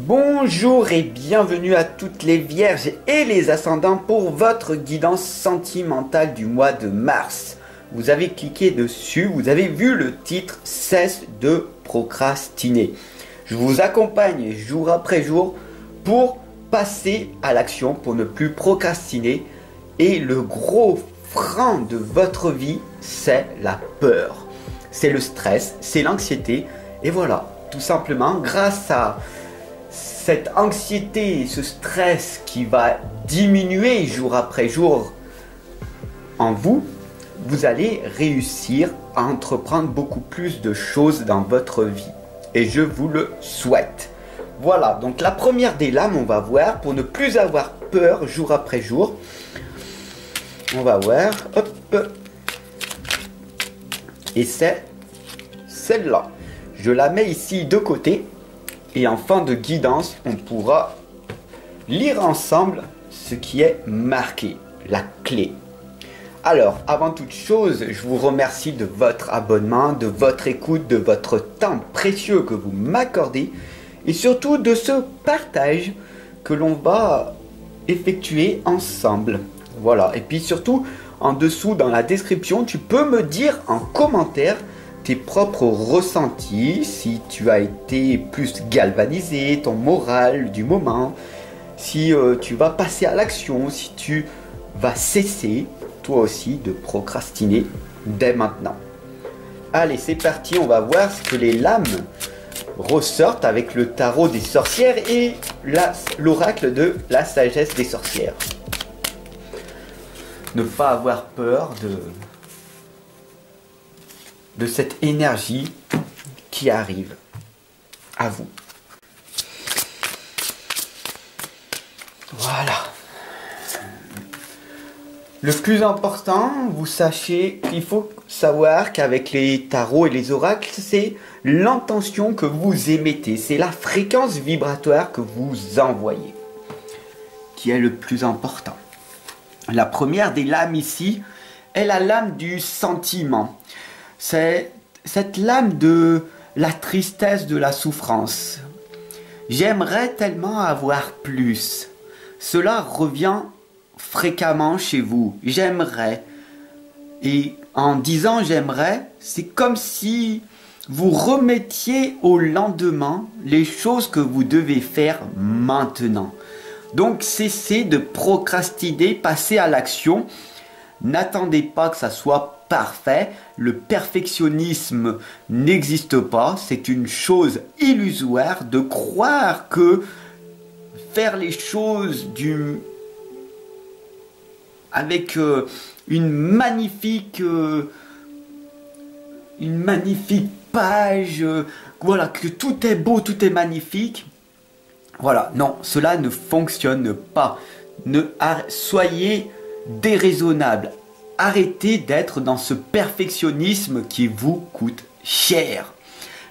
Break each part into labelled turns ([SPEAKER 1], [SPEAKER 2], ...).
[SPEAKER 1] Bonjour et bienvenue à toutes les vierges et les ascendants pour votre guidance sentimentale du mois de mars. Vous avez cliqué dessus, vous avez vu le titre « Cesse de procrastiner ». Je vous accompagne jour après jour pour passer à l'action, pour ne plus procrastiner. Et le gros frein de votre vie, c'est la peur. C'est le stress, c'est l'anxiété. Et voilà, tout simplement, grâce à cette anxiété, ce stress qui va diminuer jour après jour en vous, vous allez réussir à entreprendre beaucoup plus de choses dans votre vie. Et je vous le souhaite. Voilà, donc la première des lames, on va voir, pour ne plus avoir peur jour après jour. On va voir, hop. Et c'est celle-là. Je la mets ici de côté. Et en fin de guidance, on pourra lire ensemble ce qui est marqué, la clé. Alors, avant toute chose, je vous remercie de votre abonnement, de votre écoute, de votre temps précieux que vous m'accordez et surtout de ce partage que l'on va effectuer ensemble. Voilà, et puis surtout, en dessous dans la description, tu peux me dire en commentaire tes propres ressentis, si tu as été plus galvanisé, ton moral du moment, si tu vas passer à l'action, si tu vas cesser toi aussi de procrastiner dès maintenant. Allez, c'est parti, on va voir ce que les lames ressortent avec le tarot des sorcières et l'oracle de la sagesse des sorcières. Ne pas avoir peur de cette énergie qui arrive à vous. Voilà. Le plus important, vous sachez qu'il faut savoir qu'avec les tarots et les oracles, c'est l'intention que vous émettez, c'est la fréquence vibratoire que vous envoyez qui est le plus important. La première des lames ici est la lame du sentiment. C'est cette lame de la tristesse, de la souffrance. J'aimerais tellement avoir plus. Cela revient fréquemment chez vous. J'aimerais. Et en disant j'aimerais, c'est comme si vous remettiez au lendemain les choses que vous devez faire maintenant. Donc cessez de procrastiner, passez à l'action. N'attendez pas que ça soit parfait. Le perfectionnisme n'existe pas. C'est une chose illusoire de croire que faire les choses avec une magnifique page, voilà, que tout est beau, tout est magnifique. Voilà, non, cela ne fonctionne pas. Soyez déraisonnable. Arrêtez d'être dans ce perfectionnisme qui vous coûte cher.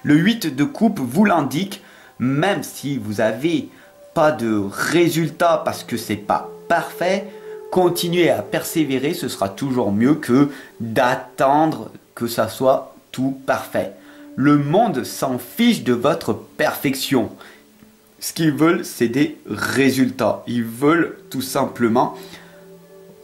[SPEAKER 1] Le 8 de coupe vous l'indique, même si vous n'avez pas de résultat parce que c'est pas parfait, continuez à persévérer, ce sera toujours mieux que d'attendre que ça soit tout parfait. Le monde s'en fiche de votre perfection. Ce qu'ils veulent, c'est des résultats. Ils veulent tout simplement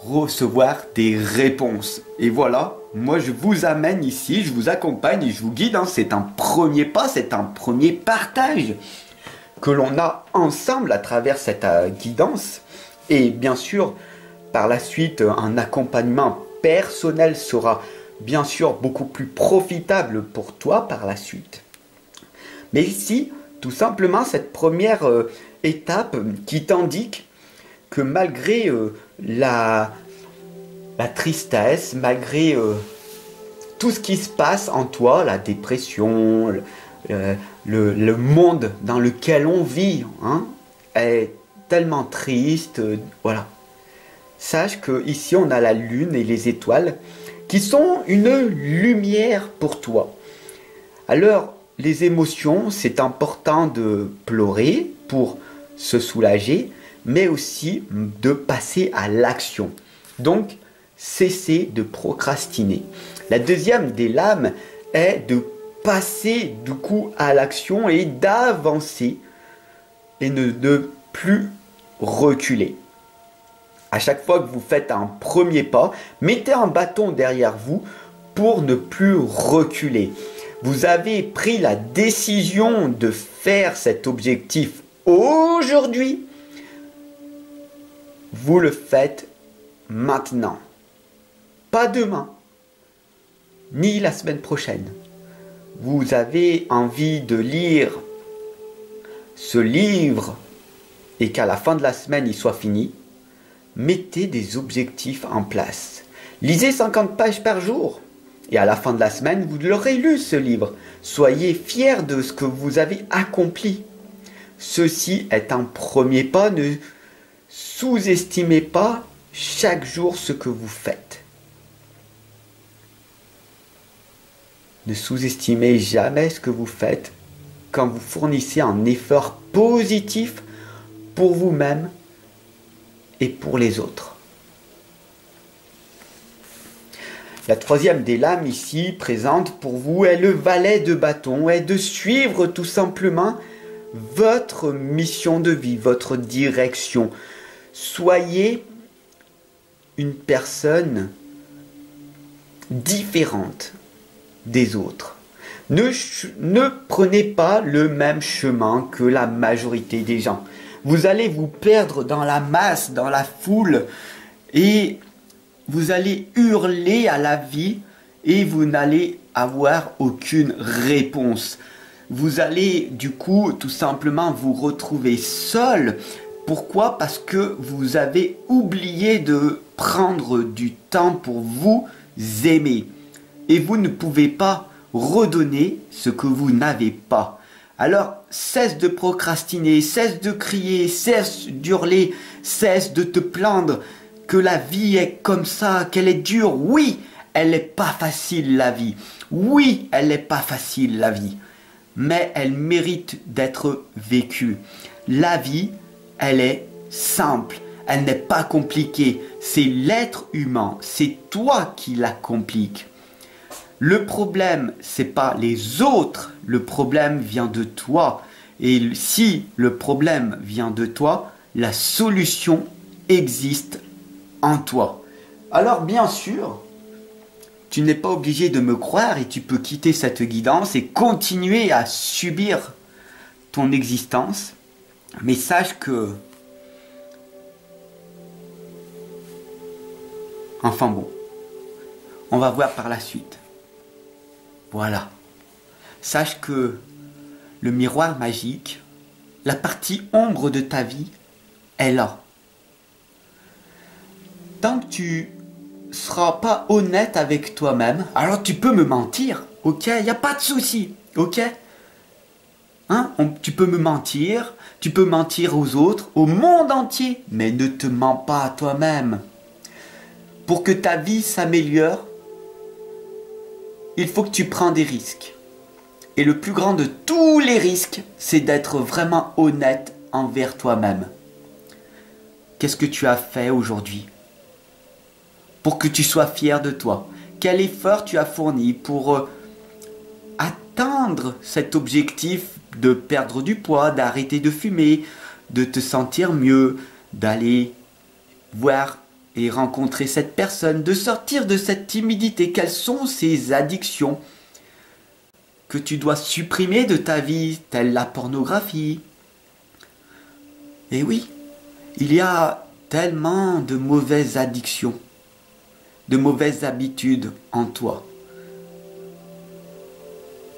[SPEAKER 1] recevoir des réponses. Et voilà, moi je vous amène ici, je vous accompagne et je vous guide. C'est un premier pas, c'est un premier partage que l'on a ensemble à travers cette guidance. Et bien sûr, par la suite, un accompagnement personnel sera bien sûr beaucoup plus profitable pour toi par la suite. Mais ici, tout simplement, cette première étape qui t'indique que malgré la tristesse, malgré tout ce qui se passe en toi, la dépression, le monde dans lequel on vit est tellement triste, voilà. Sache que ici on a la lune et les étoiles qui sont une lumière pour toi. Alors, les émotions, c'est important de pleurer pour se soulager, mais aussi de passer à l'action. Donc, cessez de procrastiner. La deuxième des lames est de passer du coup à l'action et d'avancer et ne plus reculer. À chaque fois que vous faites un premier pas, mettez un bâton derrière vous pour ne plus reculer. Vous avez pris la décision de faire cet objectif aujourd'hui. Vous le faites maintenant. Pas demain, ni la semaine prochaine. Vous avez envie de lire ce livre et qu'à la fin de la semaine, il soit fini. Mettez des objectifs en place. Lisez 50 pages par jour. Et à la fin de la semaine, vous l'aurez lu ce livre. Soyez fiers de ce que vous avez accompli. Ceci est un premier pas. Ne sous-estimez pas chaque jour ce que vous faites. Ne sous-estimez jamais ce que vous faites quand vous fournissez un effort positif pour vous-même et pour les autres. La troisième des lames ici présente pour vous est le valet de bâton, est de suivre tout simplement votre mission de vie, votre direction. Soyez une personne différente des autres. Ne prenez pas le même chemin que la majorité des gens. Vous allez vous perdre dans la masse, dans la foule, et vous allez hurler à la vie et vous n'allez avoir aucune réponse. Vous allez du coup tout simplement vous retrouver seul. Pourquoi? Parce que vous avez oublié de prendre du temps pour vous aimer. Et vous ne pouvez pas redonner ce que vous n'avez pas. Alors, cesse de procrastiner, cesse de crier, cesse d'hurler, cesse de te plaindre que la vie est comme ça, qu'elle est dure. Oui, elle n'est pas facile la vie. Oui, elle n'est pas facile la vie. Mais elle mérite d'être vécue. La vie, elle est simple. Elle n'est pas compliquée. C'est l'être humain. C'est toi qui la complique. Le problème, c'est pas les autres. Le problème vient de toi. Et si le problème vient de toi, la solution existe en toi. Alors bien sûr, tu n'es pas obligé de me croire et tu peux quitter cette guidance et continuer à subir ton existence. Mais sache que... Enfin bon, on va voir par la suite. Voilà. Sache que le miroir magique, la partie ombre de ta vie, est là. Tant que tu seras pas honnête avec toi-même, alors tu peux me mentir, ok? Il n'y a pas de souci, ok? Hein? Tu peux me mentir, tu peux mentir aux autres, au monde entier, mais ne te mens pas à toi-même. Pour que ta vie s'améliore, il faut que tu prennes des risques. Et le plus grand de tous les risques, c'est d'être vraiment honnête envers toi-même. Qu'est-ce que tu as fait aujourd'hui pour que tu sois fier de toi? Quel effort tu as fourni pour atteindre cet objectif de perdre du poids, d'arrêter de fumer, de te sentir mieux, d'aller voir et rencontrer cette personne, de sortir de cette timidité? Quelles sont ces addictions que tu dois supprimer de ta vie, telle la pornographie? Et oui, il y a tellement de mauvaises addictions, de mauvaises habitudes en toi.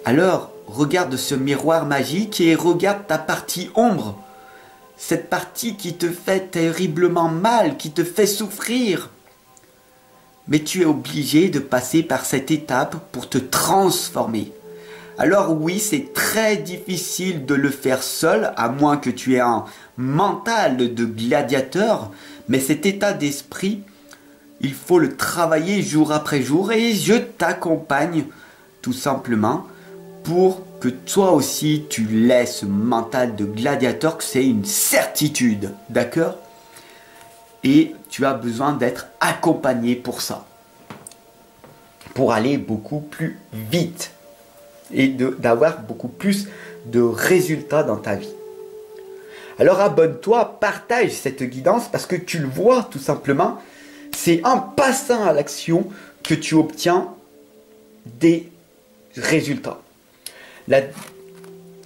[SPEAKER 1] Alors, regarde ce miroir magique et regarde ta partie ombre. Cette partie qui te fait terriblement mal, qui te fait souffrir. Mais tu es obligé de passer par cette étape pour te transformer. Alors oui, c'est très difficile de le faire seul, à moins que tu aies un mental de gladiateur. Mais cet état d'esprit, il faut le travailler jour après jour et je t'accompagne tout simplement pour que toi aussi tu laisses ce mental de gladiateur, que c'est une certitude, d'accord? Et tu as besoin d'être accompagné pour ça, pour aller beaucoup plus vite et d'avoir beaucoup plus de résultats dans ta vie. Alors abonne-toi, partage cette guidance parce que tu le vois tout simplement. C'est en passant à l'action que tu obtiens des résultats.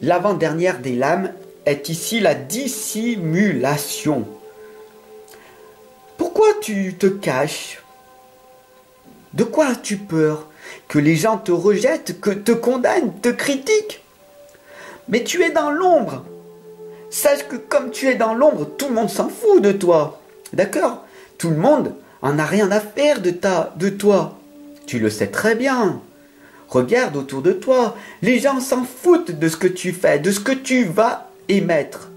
[SPEAKER 1] L'avant-dernière des lames est ici la dissimulation. Pourquoi tu te caches? De quoi as-tu peur? Que les gens te rejettent, que te condamnent, te critiquent? Mais tu es dans l'ombre. Sache que comme tu es dans l'ombre, tout le monde s'en fout de toi. D'accord? Tout le monde en a rien à faire de toi. Tu le sais très bien. Regarde autour de toi. Les gens s'en foutent de ce que tu fais, de ce que tu vas émettre.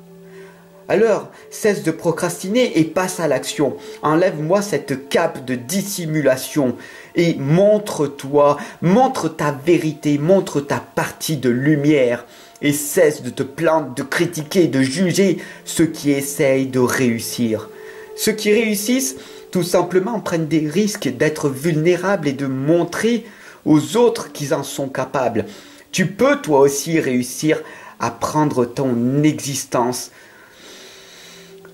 [SPEAKER 1] Alors, cesse de procrastiner et passe à l'action. Enlève-moi cette cape de dissimulation et montre-toi, montre ta vérité, montre ta partie de lumière et cesse de te plaindre, de critiquer, de juger ceux qui essayent de réussir. Ceux qui réussissent, tout simplement, prennent des risques d'être vulnérables et de montrer aux autres qu'ils en sont capables. Tu peux toi aussi réussir à prendre ton existence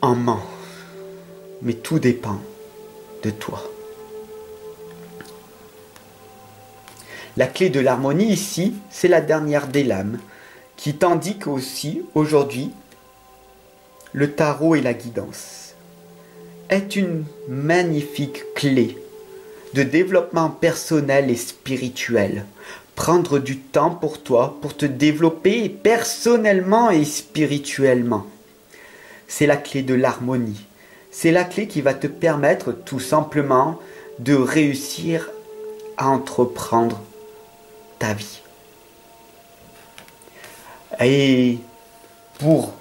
[SPEAKER 1] en main. Mais tout dépend de toi. La clé de l'harmonie ici, c'est la dernière des lames, qui t'indique aussi aujourd'hui le tarot et la guidance. Est une magnifique clé de développement personnel et spirituel. Prendre du temps pour toi, pour te développer personnellement et spirituellement. C'est la clé de l'harmonie. C'est la clé qui va te permettre tout simplement de réussir à entreprendre ta vie. Et pour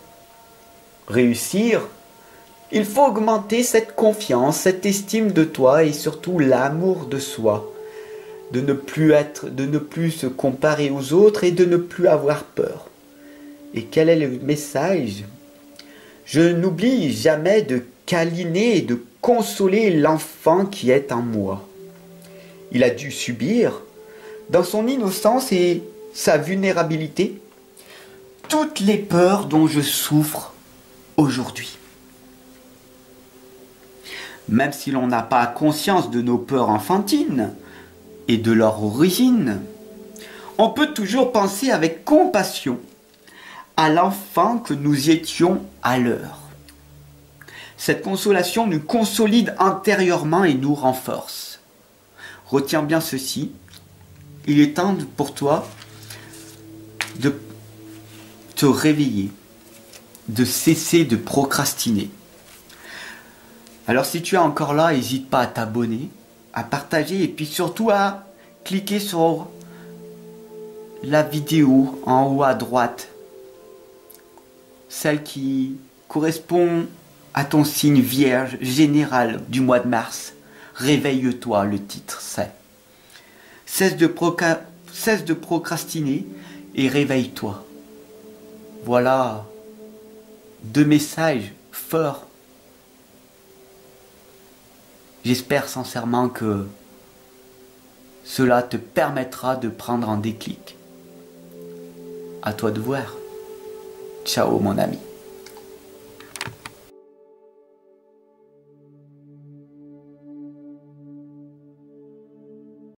[SPEAKER 1] réussir, il faut augmenter cette confiance, cette estime de toi et surtout l'amour de soi. De ne plus se comparer aux autres et de ne plus avoir peur. Et quel est le message? Je n'oublie jamais de câliner et de consoler l'enfant qui est en moi. Il a dû subir, dans son innocence et sa vulnérabilité, toutes les peurs dont je souffre aujourd'hui. Même si l'on n'a pas conscience de nos peurs enfantines et de leur origine, on peut toujours penser avec compassion à l'enfant que nous étions à l'heure. Cette consolation nous consolide intérieurement et nous renforce. Retiens bien ceci, il est temps pour toi de te réveiller, de cesser de procrastiner. Alors si tu es encore là, n'hésite pas à t'abonner, à partager et puis surtout à cliquer sur la vidéo en haut à droite, celle qui correspond à ton signe vierge général du mois de mars. Réveille-toi, le titre c'est. Cesse de procrastiner et réveille-toi. Voilà 2 messages forts. J'espère sincèrement que cela te permettra de prendre un déclic. À toi de voir. Ciao mon ami.